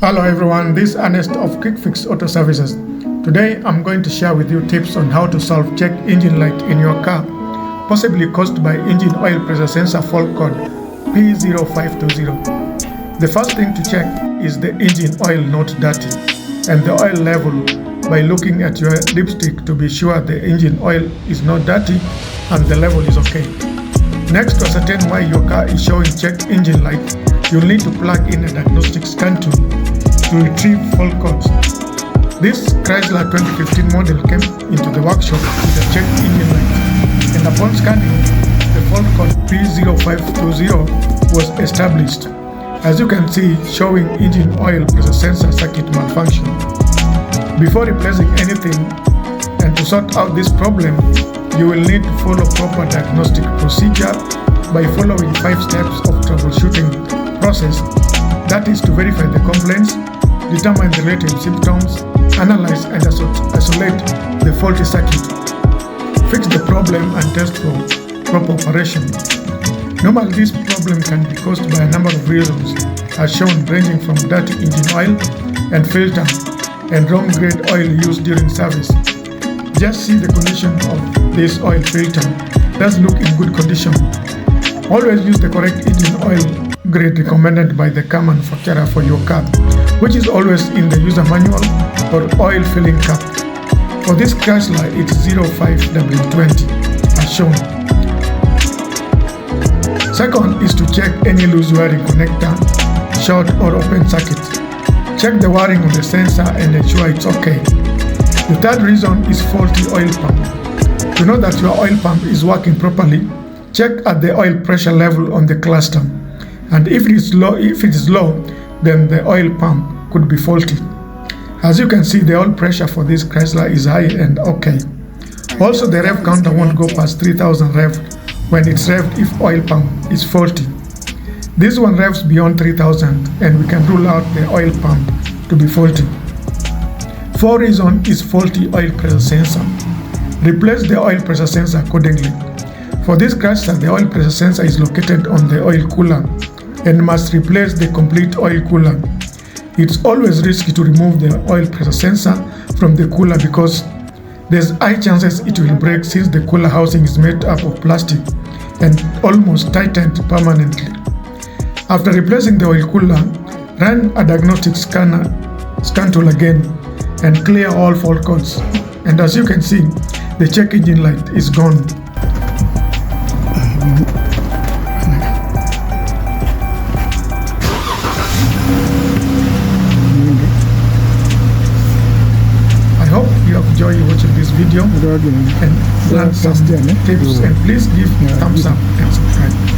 Hello everyone, this is Ernest of Quick Fix Auto Services. Today I'm going to share with you tips on how to solve check engine light in your car, possibly caused by engine oil pressure sensor fault code P0520. The first thing to check is the engine oil not dirty and the oil level by looking at your dipstick to be sure the engine oil is not dirty and the level is okay. Next, to ascertain why your car is showing check engine light, you'll need to plug in a diagnostic scan tool to retrieve fault codes. This Chrysler 2015 model came into the workshop with a check engine light, and upon scanning, the fault code P0520 was established. As you can see, showing engine oil pressure sensor circuit malfunction. Before replacing anything and to sort out this problem, you will need to follow proper diagnostic procedure by following 5 steps of troubleshooting process. That is to verify the complaints, determine the relative symptoms, analyze and isolate the faulty circuit, fix the problem and test for proper operation. Normally this problem can be caused by a number of reasons as shown, ranging from dirty engine oil and filter and wrong grade oil used during service. Just see the condition of this oil filter. Does look in good condition. Always use the correct engine oil grade recommended by the car manufacturer for your car, which is always in the user manual or oil filling cap. For this Chrysler, it's 05W20 as shown. Second is to check any loose wiring connector, short or open circuit. Check the wiring of the sensor and ensure it's okay. The third reason is faulty oil pump. To know that your oil pump is working properly, check at the oil pressure level on the cluster. And if it is low, then the oil pump could be faulty. As you can see, the oil pressure for this Chrysler is high and okay. Also, the rev counter won't go past 3000 rev when it's revved if oil pump is faulty. This one revs beyond 3000 and we can rule out the oil pump to be faulty. Fourth reason is faulty oil pressure sensor. Replace the oil pressure sensor accordingly. For this Chrysler, the oil pressure sensor is located on the oil cooler and must replace the complete oil cooler. It's always risky to remove the oil pressure sensor from the cooler because there's high chances it will break since the cooler housing is made up of plastic and almost tightened permanently. After replacing the oil cooler, run a diagnostic scan tool again and clear all fault codes. And as you can see, the check engine light is gone. I hope you have enjoyed watching this video and learned some tips, and please give thumbs up and subscribe.